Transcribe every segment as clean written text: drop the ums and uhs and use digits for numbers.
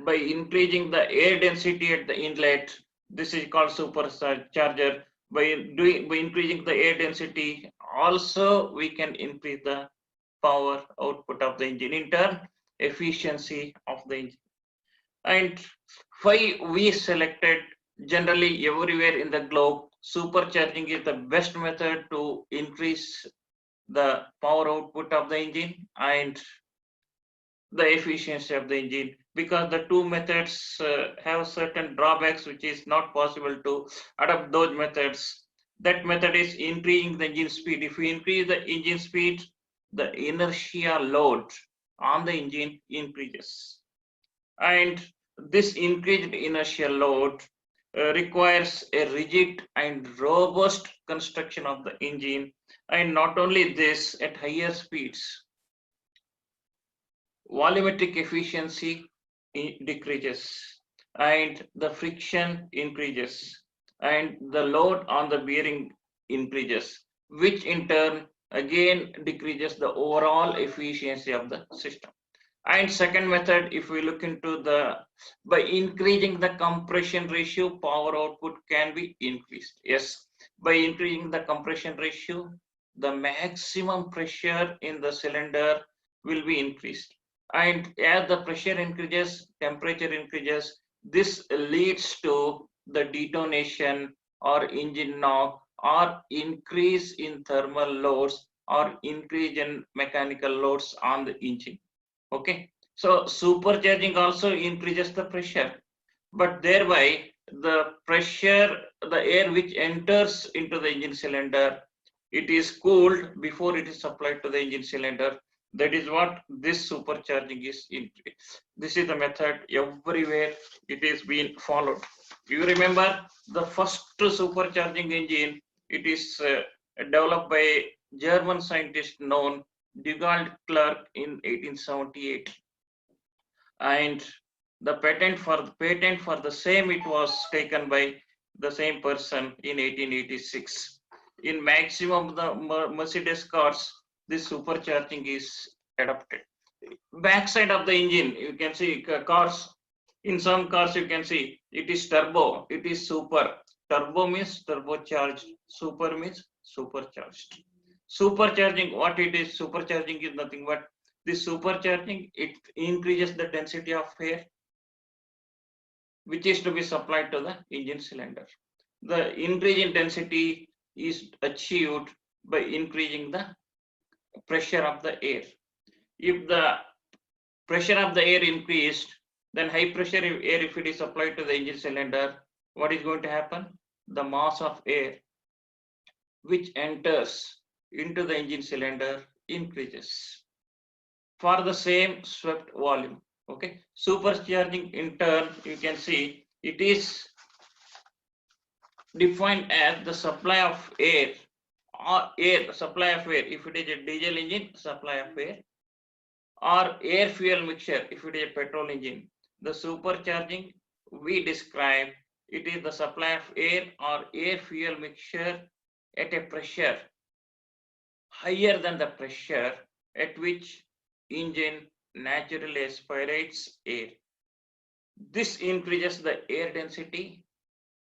by increasing the air density at the inlet. This is called supercharger. By increasing the air density, also we can increase the power output of the engine, in turn efficiency of the engine. And why we selected, generally everywhere in the globe, supercharging is the best method to increase the power output of the engine and the efficiency of the engine, because the two methods have certain drawbacks which is not possible to adopt those methods. That method is increasing the engine speed. If we increase the engine speed, the inertia load on the engine increases, and this increased inertial load requires a rigid and robust construction of the engine. And not only this, at higher speeds, volumetric efficiency decreases and the friction increases and the load on the bearing increases, which in turn again decreases the overall efficiency of the system. And second method, if we look into by increasing the compression ratio, power output can be increased. Yes, by increasing the compression ratio, the maximum pressure in the cylinder will be increased. And as the pressure increases, temperature increases, this leads to the detonation or engine knock or increase in thermal loads or increase in mechanical loads on the engine. Okay, so supercharging also increases the pressure, but thereby the pressure, the air which enters into the engine cylinder, it is cooled before it is supplied to the engine cylinder. That is what this supercharging is. This is the method everywhere it is being followed. You remember the first supercharging engine, it is developed by German scientist known Dugald Clerk in 1878, and the patent for the same, it was taken by the same person in 1886. In maximum the Mercedes cars, this supercharging is adopted. Backside of the engine, you can see cars. In some cars, you can see it is turbo, it is super. Turbo means turbocharged, super means supercharged. Supercharging, what it is? Supercharging is nothing but this supercharging, it increases the density of air which is to be supplied to the engine cylinder. The increase in density is achieved by increasing the pressure of the air. If the pressure of the air increased, then high pressure air, if it is applied to the engine cylinder, what is going to happen? The mass of air which enters into the engine cylinder increases for the same swept volume. Okay, supercharging in turn, you can see it is defined as the supply of air or supply of air if it is a diesel engine, supply of air, or air fuel mixture if it is a petrol engine. The supercharging we describe, it is the supply of air or air fuel mixture at a pressure higher than the pressure at which engine naturally aspirates air. This increases the air density.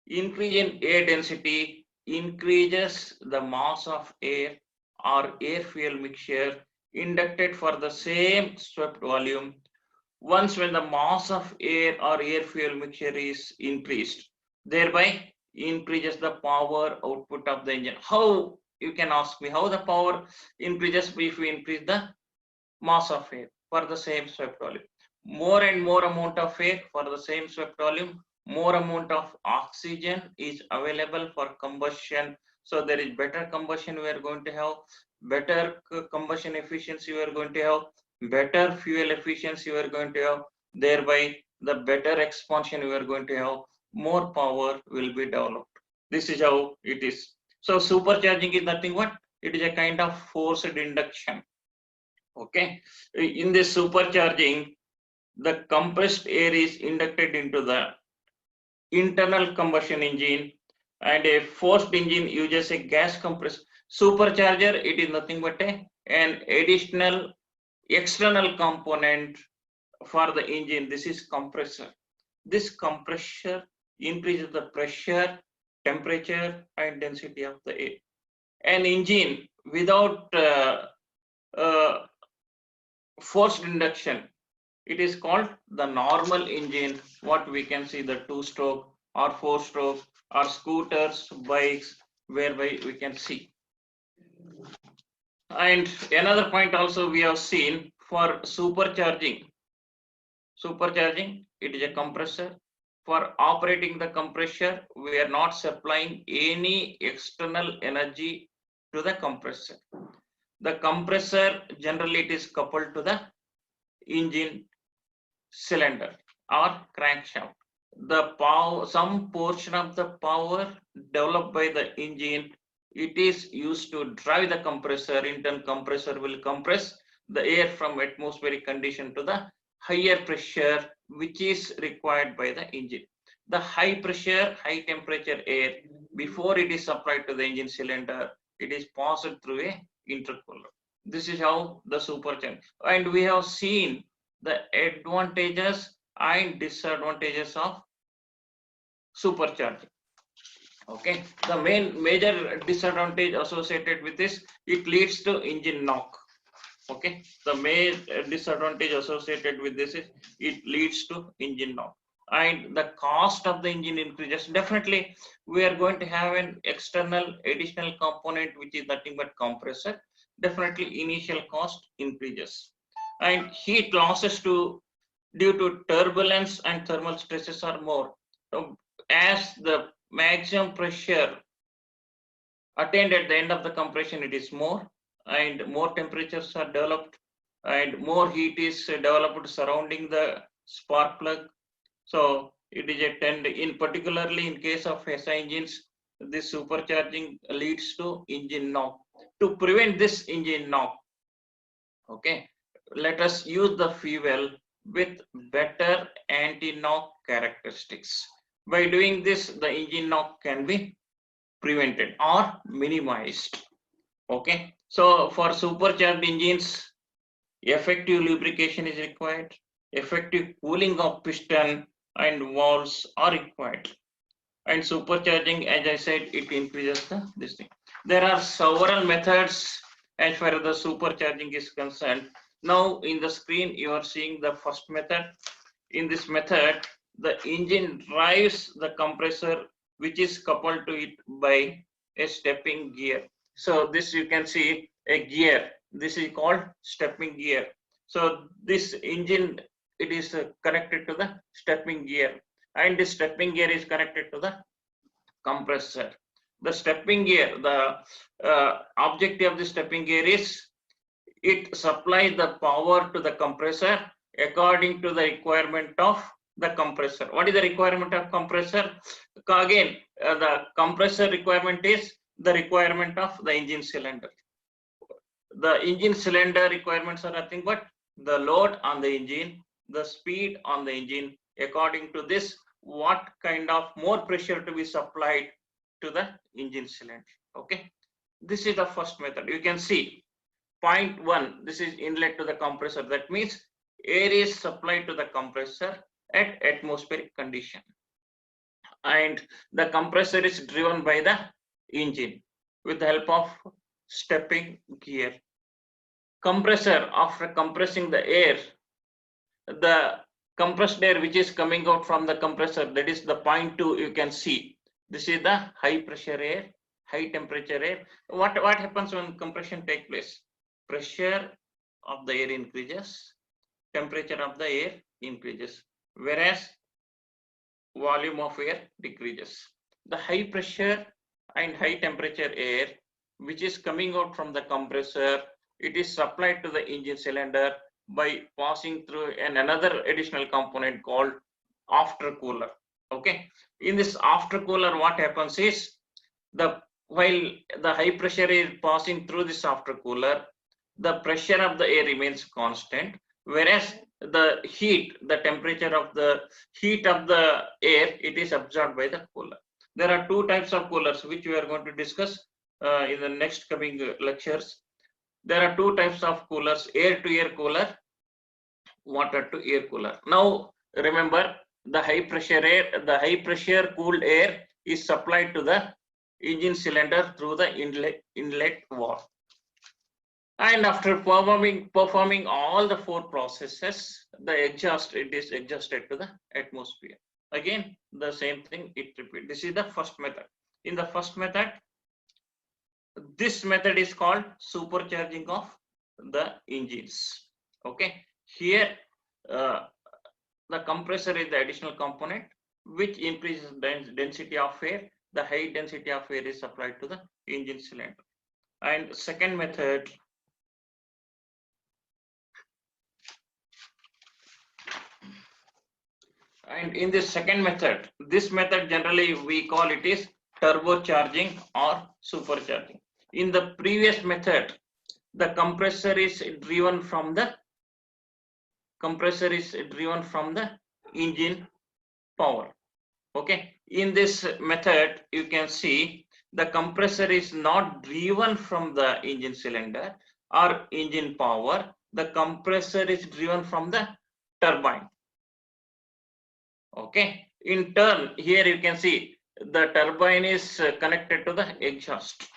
Increase in air density increases the mass of air or air fuel mixture inducted for the same swept volume. Once when the mass of air or air fuel mixture is increased, thereby increases the power output of the engine. How, you can ask me, how the power increases if we increase the mass of air for the same swept volume? More and more amount of air for the same swept volume, more amount of oxygen is available for combustion. So there is better combustion we are going to have, better combustion efficiency we are going to have, better fuel efficiency we are going to have, thereby the better expansion we are going to have, more power will be developed. This is how it is. So supercharging is nothing but it is a kind of forced induction. Okay, in this supercharging, the compressed air is inducted into the internal combustion engine, and a forced engine uses a gas compressed supercharger. It is nothing but an additional external component for the engine, this is compressor. This compressor increases the pressure, temperature, and density of the air. An engine without forced induction, it is called the normal engine. What we can see, the 2-stroke or 4-stroke or scooters, bikes, whereby we can see. And another point also we have seen for supercharging. Supercharging, it is a compressor. For operating the compressor, we are not supplying any external energy to the compressor. The compressor generally it is coupled to the engine cylinder or crankshaft. The power, some portion of the power developed by the engine, it is used to drive the compressor. In turn, compressor will compress the air from atmospheric condition to the higher pressure which is required by the engine. The high pressure, high temperature air, before it is supplied to the engine cylinder, it is passed through a intercooler. This is how the supercharging. And we have seen the advantages and disadvantages of supercharging. Okay, the major disadvantage associated with this, it leads to engine knock. Okay, the main disadvantage associated with this is it leads to engine knock, and the cost of the engine increases. Definitely we are going to have an external additional component which is nothing but compressor. Definitely initial cost increases, and heat losses due to turbulence and thermal stresses are more. So as the maximum pressure attained at the end of the compression, it is more, and more temperatures are developed, and more heat is developed surrounding the spark plug. So it is a trend, in particularly in case of SI engines, this supercharging leads to engine knock. To prevent this engine knock, okay, let us use the fuel with better anti-knock characteristics. By doing this, the engine knock can be prevented or minimized. Okay, so for supercharged engines, effective lubrication is required, effective cooling of piston and valves are required. And supercharging, as I said, it increases this thing. There are several methods as far as the supercharging is concerned. Now in the screen you are seeing the first method. In this method, the engine drives the compressor which is coupled to it by a stepping gear. So this you can see a gear. This is called stepping gear. So this engine, it is connected to the stepping gear, and this stepping gear is connected to the compressor. The stepping gear, the objective of the stepping gear is it supplies the power to the compressor according to the requirement of the compressor. What is the requirement of compressor? Again, the compressor requirement is the requirement of the engine cylinder. The engine cylinder requirements are nothing but the load on the engine, the speed on the engine. According to this, what kind of more pressure to be supplied to the engine cylinder. Okay, this is the first method. You can see point 1, this is inlet to the compressor. That means air is supplied to the compressor at atmospheric condition, and the compressor is driven by the engine with the help of stepping gear. Compressor, after compressing the air, the compressed air which is coming out from the compressor, that is the point 2, you can see this is the high pressure air, high temperature air. What happens when compression takes place? Pressure of the air increases, temperature of the air increases, whereas volume of air decreases. The high pressure and high temperature air which is coming out from the compressor, it is supplied to the engine cylinder by passing through another additional component called aftercooler. Okay, in this aftercooler, what happens is, while the high pressure is passing through this aftercooler, the pressure of the air remains constant, whereas the heat, the temperature of the heat of the air, it is absorbed by the cooler. There are two types of coolers which we are going to discuss in the next coming lectures. There are two types of coolers: air to air cooler water to air cooler. Now remember, the high pressure cooled air is supplied to the engine cylinder through the inlet valve. And after performing all the four processes, it is exhausted to the atmosphere. Again, the same thing it repeats. This is the first method. In the first method, this method is called supercharging of the engines. Okay, here the compressor is the additional component which increases density of air. The high density of air is supplied to the engine cylinder. And second method, and in this second method, this method generally we call it is turbocharging or supercharging. In the previous method, the compressor is driven from the engine power. Okay, in this method you can see the compressor is not driven from the engine cylinder or engine power. The compressor is driven from the turbine. Okay, in turn here you can see the turbine is connected to the exhaust.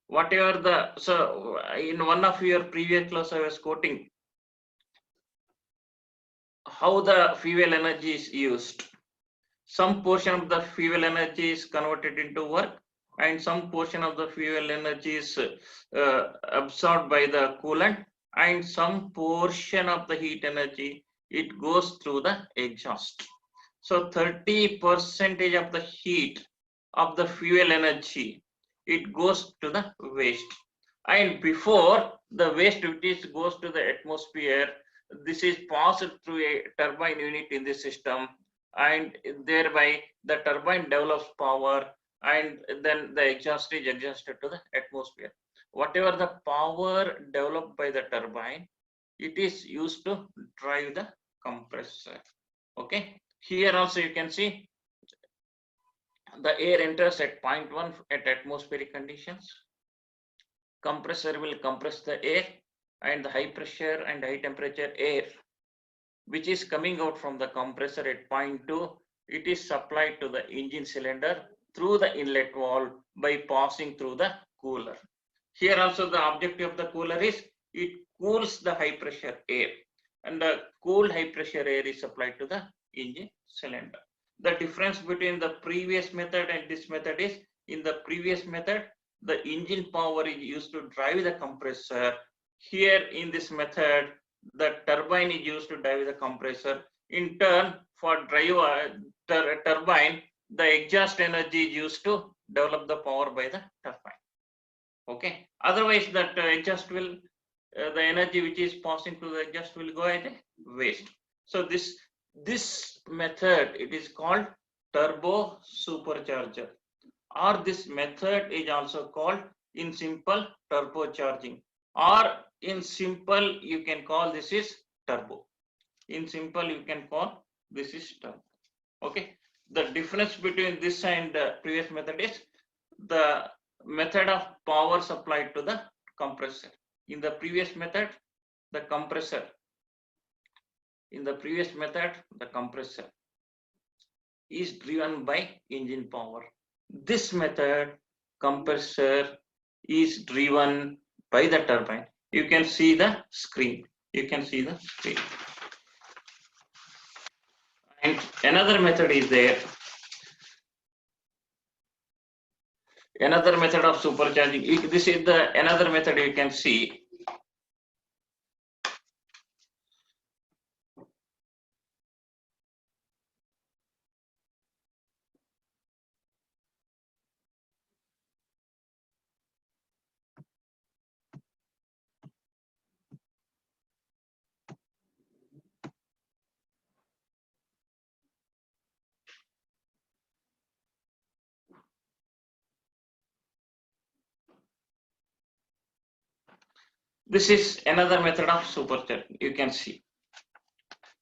Whatever the, so in one of your previous class I was quoting how the fuel energy is used. Some portion of the fuel energy is converted into work and some portion of the fuel energy is absorbed by the coolant, and some portion of the heat energy it goes through the exhaust. So 30% of the heat of the fuel energy it goes to the waste, and before the waste which goes to the atmosphere, this is passed through a turbine unit in the system, and thereby the turbine develops power, and then the exhaust is exhausted to the atmosphere. Whatever the power developed by the turbine, it is used to drive the compressor. Okay, here also you can see the air enters at 0.1 at atmospheric conditions. Compressor will compress the air, and the high pressure and high temperature air which is coming out from the compressor at 0.2, it is supplied to the engine cylinder through the inlet valve by passing through the cooler. Here also the objective of the cooler is it cools the high pressure air, and the cooled high pressure air is supplied to the engine cylinder. The difference between the previous method and this method is, in the previous method the engine power is used to drive the compressor. Here in this method the turbine is used to drive the compressor. In turn, for turbine, the exhaust energy is used to develop the power by the turbine. Okay, otherwise that exhaust will the energy which is passing through the exhaust will go as a waste. So this method it is called turbo supercharger, or this method is also called in simple turbocharging, or in simple you can call this is turbo. In simple you can call this is turbo. Okay, the difference between this and the previous method is the method of power supplied to the compressor. In the previous method the compressor is driven by engine power. This method compressor is driven by the turbine. You can see the screen. And another method is there. Another method of supercharging. This is the another method you can see. This is another method of supercharging. You can see.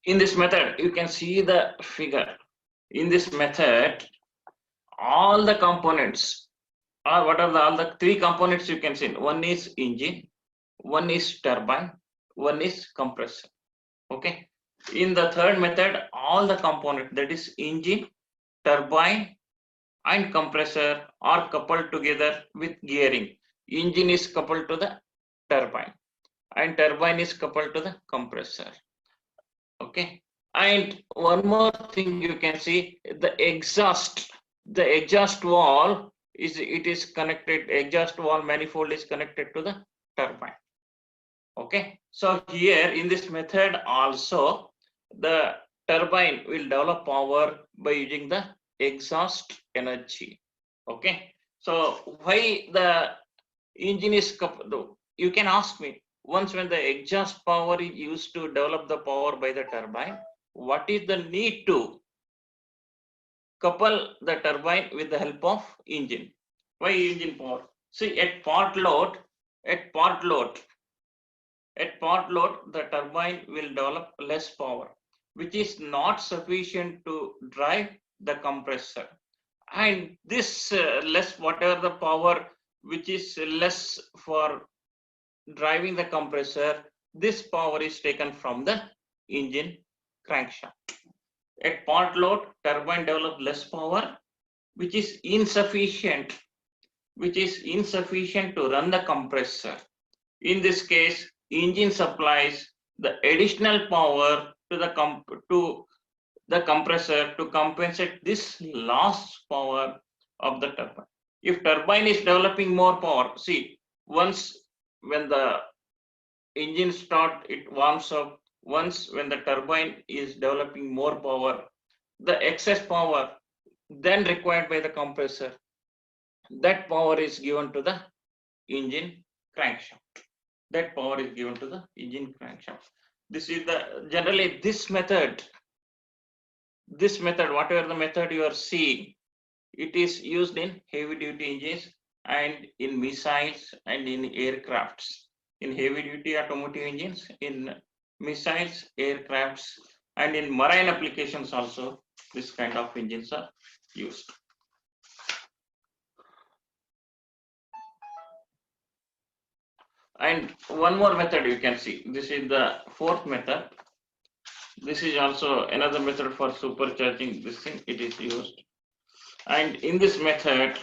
In this method, you can see the figure. In this method, all the components, or what are all the three components you can see? One is engine, one is turbine, one is compressor. Okay. In the third method, all the components, that is engine, turbine and compressor, are coupled together with gearing. Engine is coupled to the turbine and turbine is coupled to the compressor. Okay, and one more thing you can see, the exhaust valve is connected, exhaust valve manifold is connected to the turbine. Okay, so here in this method also the turbine will develop power by using the exhaust energy. Okay, so why the engine is coupled? You can ask me, once when the exhaust power is used to develop the power by the turbine, what is the need to couple the turbine with the help of engine? Why engine power? See, at part load, the turbine will develop less power, which is not sufficient to drive the compressor. And this less, whatever the power which is less for driving the compressor, this power is taken from the engine crankshaft. At part load, turbine develop less power, which is insufficient to run the compressor. In this case, engine supplies the additional power to the compressor to compensate this lost power of the turbine. If turbine is developing more power, see, once when the engine start, it warms up. Once when the turbine is developing more power, the excess power then required by the compressor, that power is given to the engine crankshaft. This is the generally this method, whatever the method you are seeing, it is used in heavy duty engines and in missiles and in aircrafts. In heavy duty automotive engines, in missiles, aircrafts, and in marine applications also, this kind of engines are used. And one more method you can see. This is the fourth method. This is also another method for supercharging. This thing it is used. And in this method,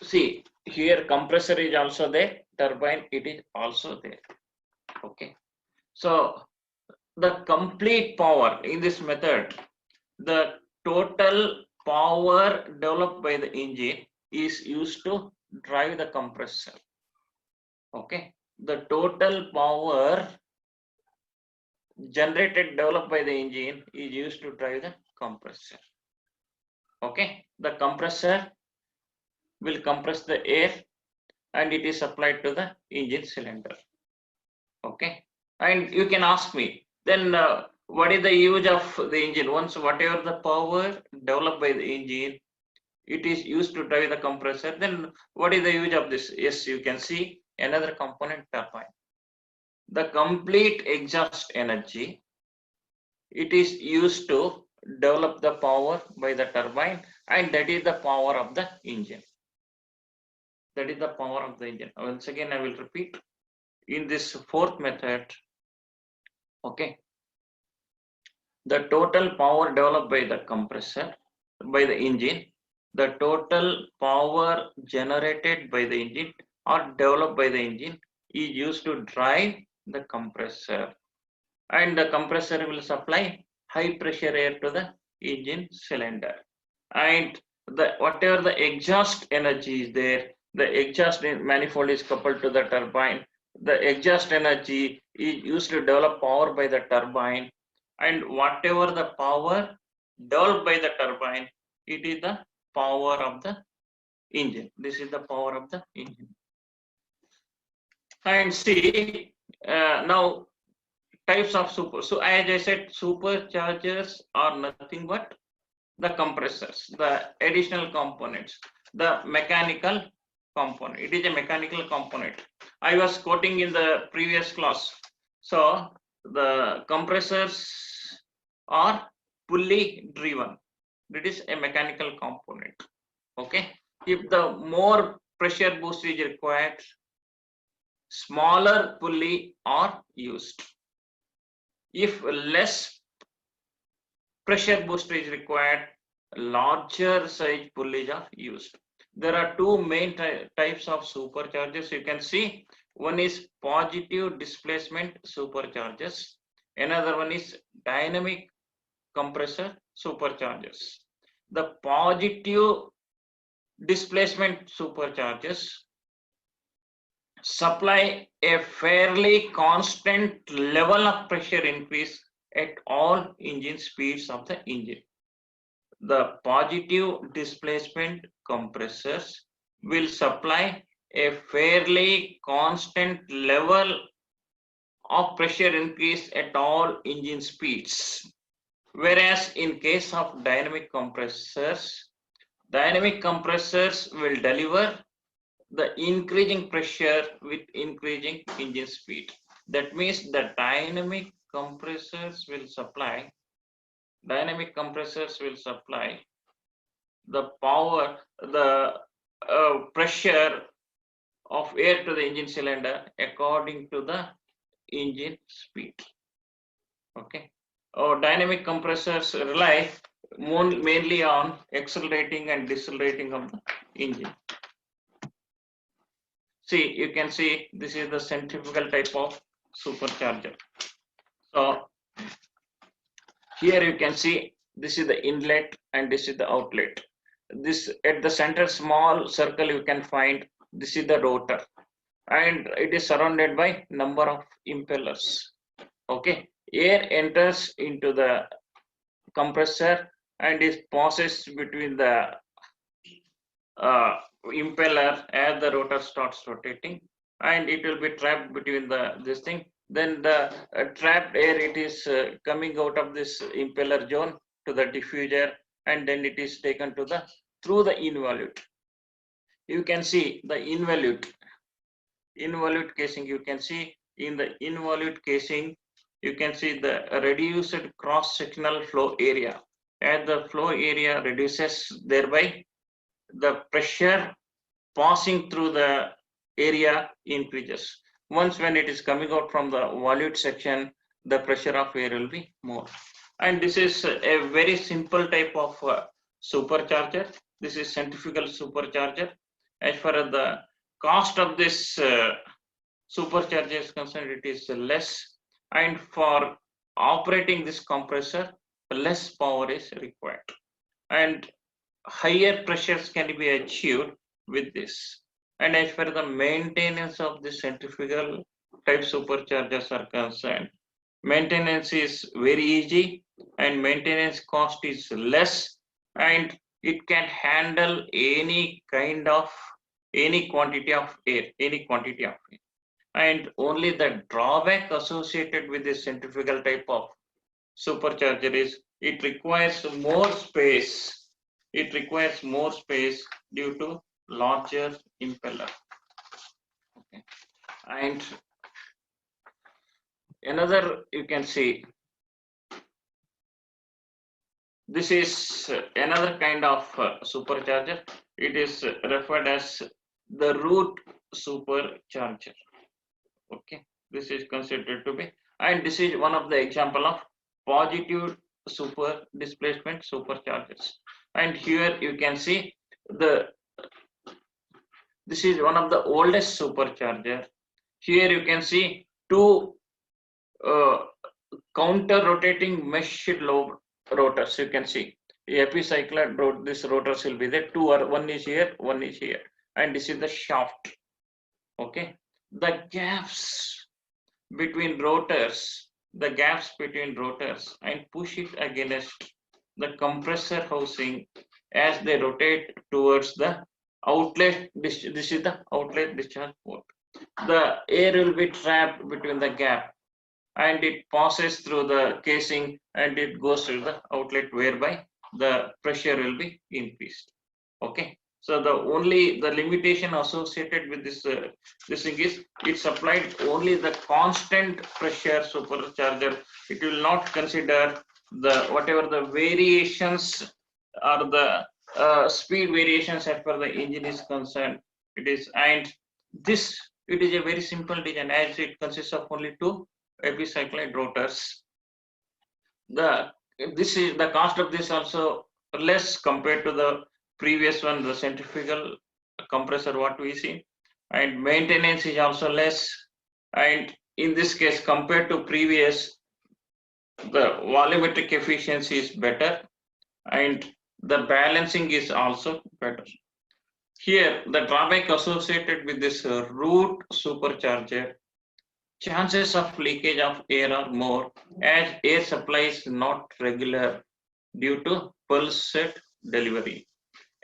see here compressor is also there, turbine it is also there. Okay, so the complete power in this method, the total power developed by the engine is used to drive the compressor. Okay, the total power developed by the engine is used to drive the compressor. Okay, the compressor will compress the air and it is supplied to the engine cylinder. Okay, and you can ask me then what is the use of the engine? Once whatever the power developed by the engine, it is used to drive the compressor, then what is the use of this? Yes, you can see another component, turbine. The complete exhaust energy, it is used to develop the power by the turbine, and that is the power of the engine. Once again, I will repeat. In this fourth method, okay, the total power developed by the compressor, by the engine, the total power generated by the engine or developed by the engine is used to drive the compressor, and the compressor will supply high pressure air to the engine cylinder, and whatever the exhaust energy is there, the exhaust manifold is coupled to the turbine. The exhaust energy is used to develop power by the turbine, and whatever the power developed by the turbine, it is the power of the engine. This is the power of the engine. And see now types of so as I said, superchargers are nothing but the compressors, the additional components, the mechanical component. It is a mechanical component. I was quoting in the previous class. So the compressors are pulley driven. It is a mechanical component. Okay, if the more pressure boost is required, smaller pulley are used. If less pressure booster is required, larger size pulleys are used. There are two main types of superchargers. You can see one is positive displacement superchargers. Another one is dynamic compressor superchargers. The positive displacement superchargers supply a fairly constant level of pressure increase at all engine speeds of the engine. The positive displacement compressors will supply a fairly constant level of pressure increase at all engine speeds. Whereas in case of dynamic compressors will deliver the increasing pressure with increasing engine speed. That means the dynamic compressors will supply the power, the pressure of air to the engine cylinder according to the engine speed. Okay. Dynamic compressors rely mainly on accelerating and decelerating of the engine. See, you can see this is the centrifugal type of supercharger. So here you can see this is the inlet and this is the outlet. This at the center small circle you can find this is the rotor, and it is surrounded by number of impellers. Okay, air enters into the compressor and is passes between the impeller as the rotor starts rotating, and it will be trapped between this thing. Then the trapped air, it is coming out of this impeller zone to the diffuser, and then it is taken to through the involute. You can see the involute casing. You can see in the involute casing, you can see the reduced cross-sectional flow area. As the flow area reduces, thereby the pressure passing through the area increases. Once when it is coming out from the volute section, the pressure of air will be more. And this is a very simple type of supercharger. This is centrifugal supercharger. As far as the cost of this supercharger is concerned, it is less, and for operating this compressor, less power is required, and higher pressures can be achieved with this. And as far as the maintenance of the centrifugal type superchargers are concerned, maintenance is very easy and maintenance cost is less, and it can handle any quantity of air. And only the drawback associated with this centrifugal type of supercharger is it requires more space. Due to larger impeller. Okay. And another, you can see this is another kind of supercharger. It is referred as the root supercharger. Okay, this is considered to be, and this is one of the example of positive super displacement superchargers. And here you can see this is one of the oldest supercharger. Here you can see two counter rotating mesh lobe rotors. You can see epicycler this rotors will be there. One is here, and this is the shaft. Okay, the gaps between rotors, and push it against the compressor housing as they rotate towards the outlet. This is the outlet discharge port. The air will be trapped between the gap, and it passes through the casing and it goes to the outlet, whereby the pressure will be increased. Okay, so the limitation associated with this thing is it supplied only the constant pressure supercharger. It will not consider whatever the variations or the speed variations as per the engine is concerned. It is, and this It is a very simple design as it consists of only two epicycloid rotors. The cost of this also less compared to the previous one, the centrifugal compressor what we see, and maintenance is also less. And in this case, compared to previous, the volumetric efficiency is better and the balancing is also better. Here, the drawback associated with this root supercharger, chances of leakage of air are more as air supply is not regular due to pulsed delivery.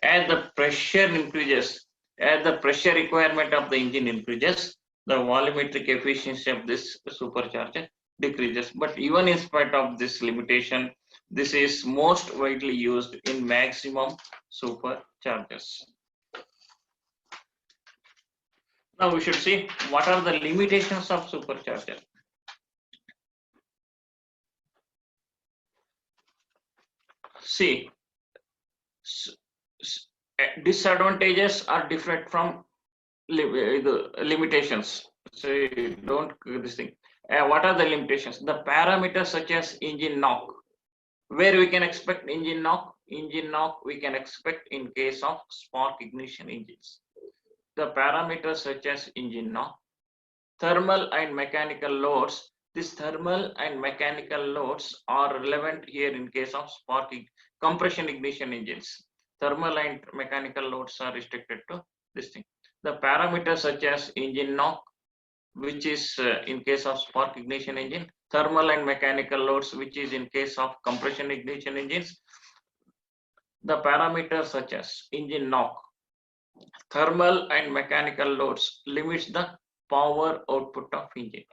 As the pressure increases, as the pressure requirement of the engine increases, the volumetric efficiency of this supercharger decreases. But even in spite of this limitation, this is most widely used in maximum superchargers. Now we should see what are the limitations of supercharger. See, disadvantages are different from the limitations. So don't this thing. What are the limitations? The parameters such as engine knock. Where we can expect engine knock? Engine knock we can expect in case of spark ignition engines. The parameters such as engine knock, thermal and mechanical loads. These thermal and mechanical loads are relevant here in case of spark compression ignition engines. Thermal and mechanical loads are restricted to this thing. The parameters such as engine knock, which is in case of spark ignition engine, thermal and mechanical loads, which is in case of compression ignition engines. The parameters such as engine knock, thermal and mechanical loads limits the power output of engine.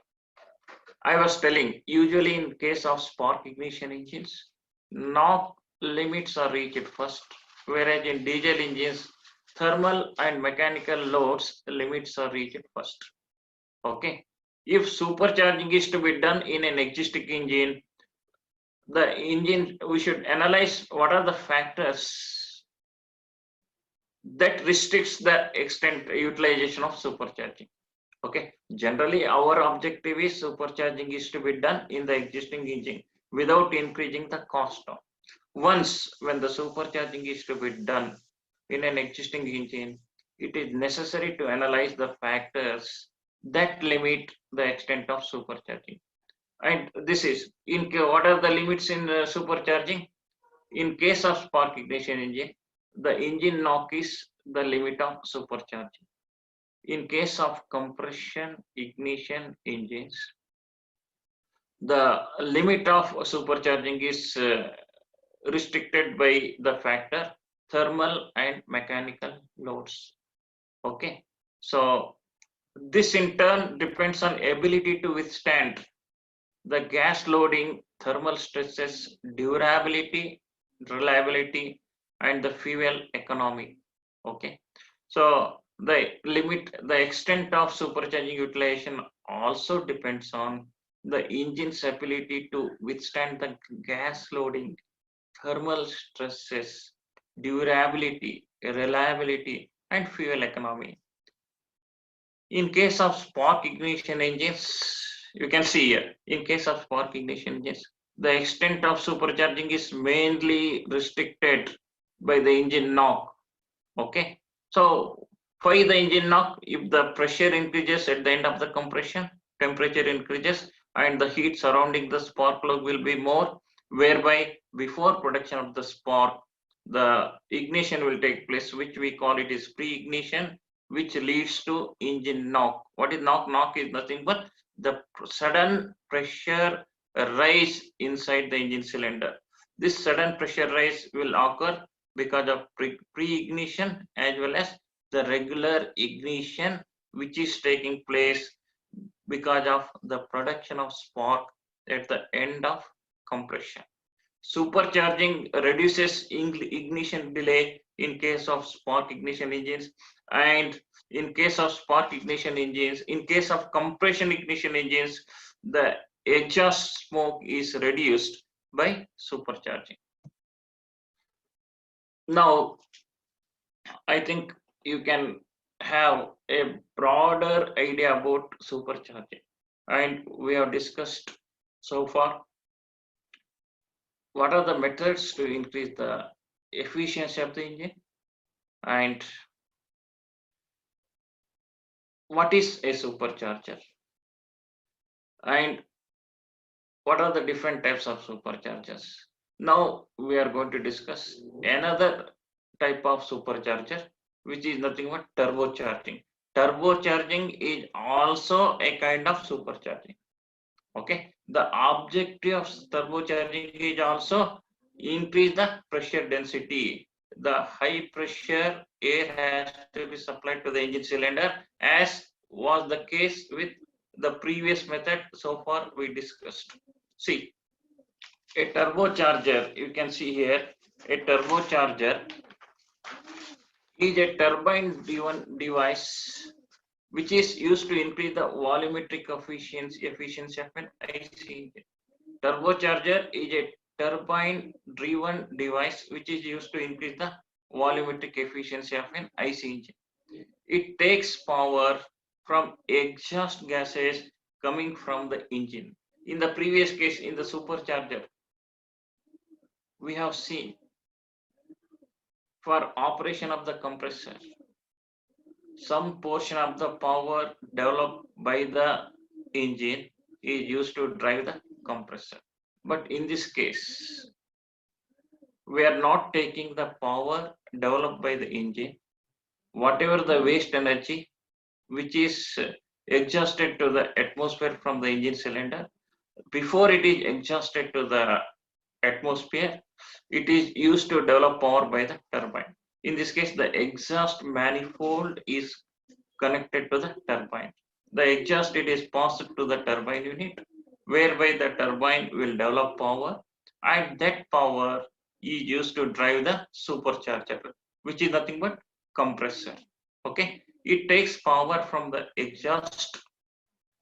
I was telling, usually in case of spark ignition engines, knock limits are reached first, whereas in diesel engines, thermal and mechanical loads limits are reached first. Okay. If supercharging is to be done in an existing engine, the engine, we should analyze what are the factors that restricts the extent utilization of supercharging. Okay, generally our objective is supercharging is to be done in the existing engine without increasing the cost of. Once when the supercharging is to be done in an existing engine, it is necessary to analyze the factors that limit the extent of supercharging. And this is in what are the limits in supercharging? In case of spark ignition engine, the engine knock is the limit of supercharging. In case of compression ignition engines, the limit of supercharging is restricted by the factor thermal and mechanical loads. Okay, so this in turn depends on ability to withstand the gas loading, thermal stresses, durability, reliability, and the fuel economy. Okay, so the extent of supercharging utilization also depends on the engine's ability to withstand the gas loading, thermal stresses, durability, reliability, and fuel economy. In case of spark ignition engines, you can see here, in case of spark ignition engines, the extent of supercharging is mainly restricted by the engine knock. Okay, so why the engine knock? If the pressure increases at the end of the compression, temperature increases and the heat surrounding the spark plug will be more, whereby before production of the spark, the ignition will take place, which we call it is pre-ignition, which leads to engine knock. What is knock? Knock is nothing but the sudden pressure rise inside the engine cylinder. This sudden pressure rise will occur because of pre-ignition as well as the regular ignition, which is taking place because of the production of spark at the end of compression. Supercharging reduces ignition delay in case of spark ignition engines, and in case of spark ignition engines, in case of compression ignition engines, the exhaust smoke is reduced by supercharging. Now, I think you can have a broader idea about supercharging, and we have discussed so far what are the methods to increase the efficiency of the engine, and what is a supercharger, and what are the different types of superchargers. Now we are going to discuss another type of supercharger, which is nothing but turbocharging. Turbocharging is also a kind of supercharging. Okay, the objective of turbocharging is also increase the pressure density. The high pressure air has to be supplied to the engine cylinder, as was the case with the previous method so far we discussed. See, a turbocharger, you can see here, a turbocharger is a turbine driven device which is used to increase the volumetric efficiency of an IC engine. Turbocharger is a turbine driven device which is used to increase the volumetric efficiency of an IC engine. It takes power from exhaust gases coming from the engine. In the previous case, in the supercharger, we have seen for operation of the compressor, some portion of the power developed by the engine is used to drive the compressor. But in this case, we are not taking the power developed by the engine. Whatever the waste energy which is exhausted to the atmosphere from the engine cylinder, before it is exhausted to the atmosphere, it is used to develop power by the turbine. In this case, the exhaust manifold is connected to the turbine. The exhaust, it is passed to the turbine unit, whereby the turbine will develop power, and that power is used to drive the supercharger, which is nothing but compressor. Okay, it takes power from the exhaust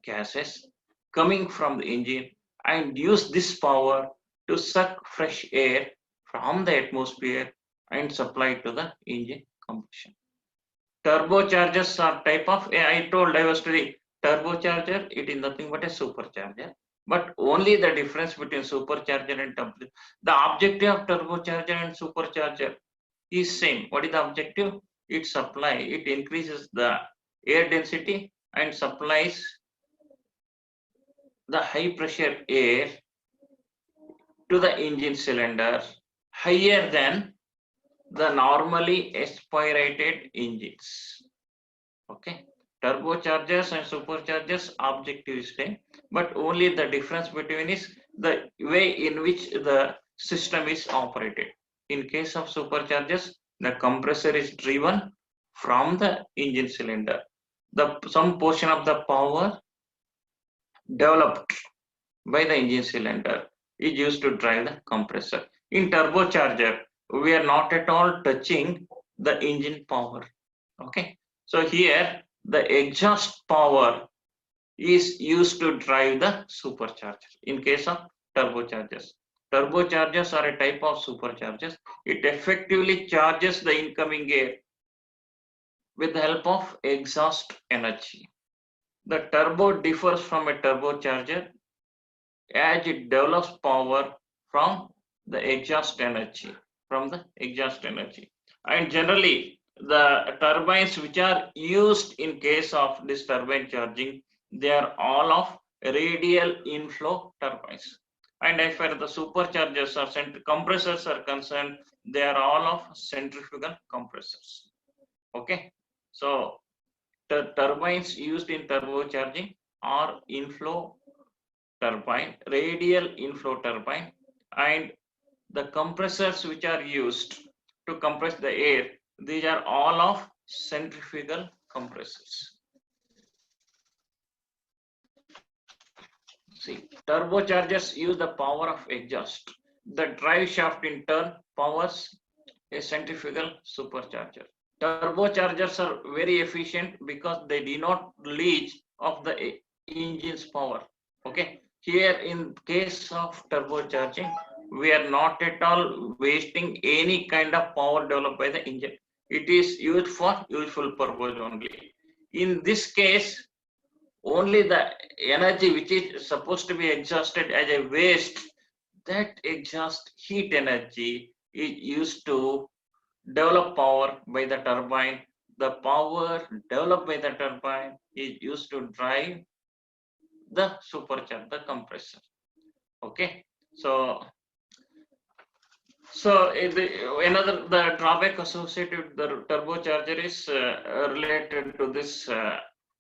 gases coming from the engine and use this power to suck fresh air from the atmosphere and supply to the engine combustion. Turbochargers are type of, I told I was to the turbocharger, it is nothing but a supercharger. But only the difference between supercharger and turbo, the objective of turbocharger and supercharger is same. What is the objective? It increases the air density and supplies the high pressure air to the engine cylinder higher than the normally aspirated engines. Okay, turbochargers and superchargers objective is same, but only the difference between is the way in which the system is operated. In case of superchargers, the compressor is driven from the engine cylinder. Some portion of the power developed by the engine cylinder is used to drive the compressor. In turbocharger, we are not at all touching the engine power. Okay, so here the exhaust power is used to drive the supercharger. In case of turbochargers, turbochargers are a type of superchargers. It effectively charges the incoming air with the help of exhaust energy. The turbo differs from a turbocharger as it develops power from the exhaust energy, and generally the turbines which are used in case of this turbine charging, they are all of radial inflow turbines, and as far as the superchargers or compressors are concerned, they are all of centrifugal compressors. Okay, so the turbines used in turbocharging are inflow turbine, radial inflow turbine, and the compressors which are used to compress the air, these are all of centrifugal compressors. See, turbochargers use the power of exhaust. The drive shaft in turn powers a centrifugal supercharger. Turbochargers are very efficient because they do not leach of the engine's power. Okay, here in case of turbocharging, we are not at all wasting any kind of power developed by the engine. It is used for useful purpose only. In this case, only the energy which is supposed to be exhausted as a waste, that exhaust heat energy is used to develop power by the turbine. The power developed by the turbine is used to drive the supercharger, the compressor. Okay, so another the drawback associated with the turbocharger is related to this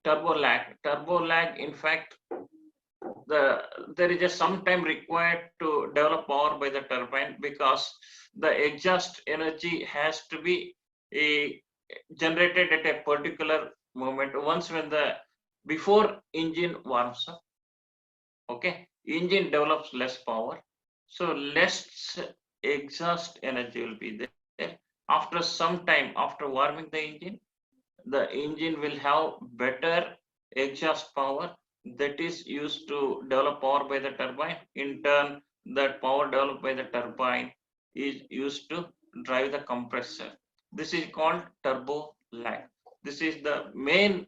turbo lag. Turbo lag, in fact, there is some time required to develop power by the turbine because the exhaust energy has to be generated at a particular moment. Once when the before engine warms up, okay, engine develops less power, so less exhaust energy will be there. After some time, after warming the engine will have better exhaust power that is used to develop power by the turbine. In turn, that power developed by the turbine is used to drive the compressor. This is called turbo lag. This is the main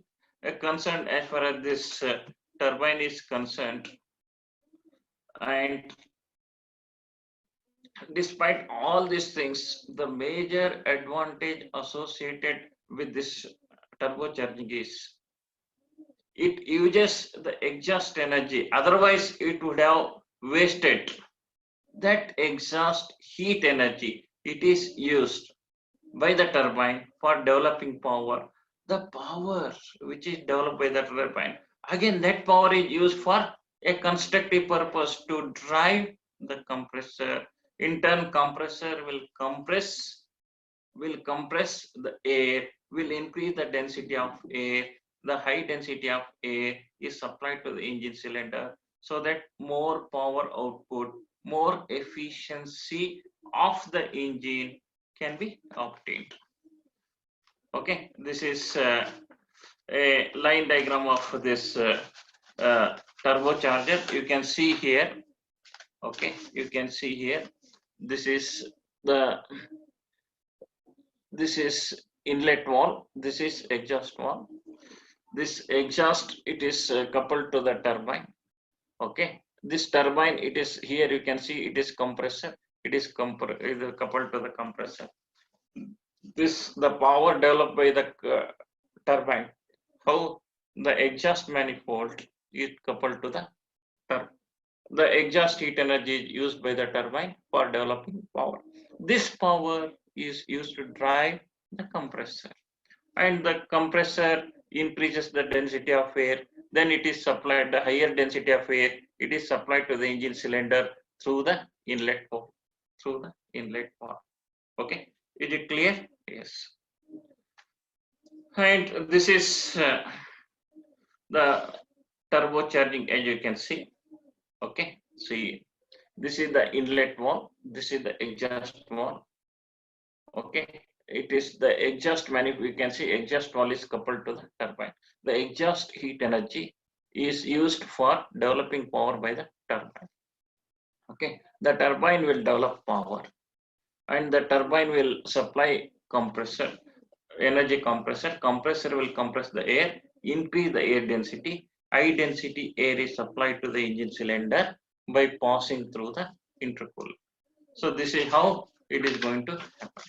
concern as far as this turbine is concerned. And despite all these things, the major advantage associated with this turbocharging is it uses the exhaust energy. Otherwise, it would have wasted that exhaust heat energy. It is used by the turbine for developing power. The power which is developed by the turbine, again, that power is used for a constructive purpose to drive the compressor. In turn, compressor will compress the air, will increase the density of air. The high density of air is supplied to the engine cylinder so that more power output, more efficiency of the engine can be obtained. Okay, this is a line diagram of this turbocharger. You can see here. Okay, you can see here. This is inlet valve. This is exhaust valve. This exhaust, it is coupled to the turbine. Okay, this turbine, it is here. You can see it is compressor. It is coupled to the compressor. This the power developed by the turbine. How the exhaust manifold is coupled to the turbine. The exhaust heat energy is used by the turbine for developing power. This power is used to drive the compressor, and the compressor increases the density of air. Then it is supplied the higher density of air. It is supplied to the engine cylinder through the inlet valve. Okay, is it clear? Yes. And this is the turbocharging, as you can see. Okay, see, this is the inlet valve, this is the exhaust valve. Okay, it is the exhaust manifold. You can see exhaust valve is coupled to the turbine. The exhaust heat energy is used for developing power by the turbine. Okay, the turbine will develop power, and the turbine will supply compressor, energy compressor. Compressor will compress the air, increase the air density. High density air is supplied to the engine cylinder by passing through the intercooler. So this is how it is going to happen.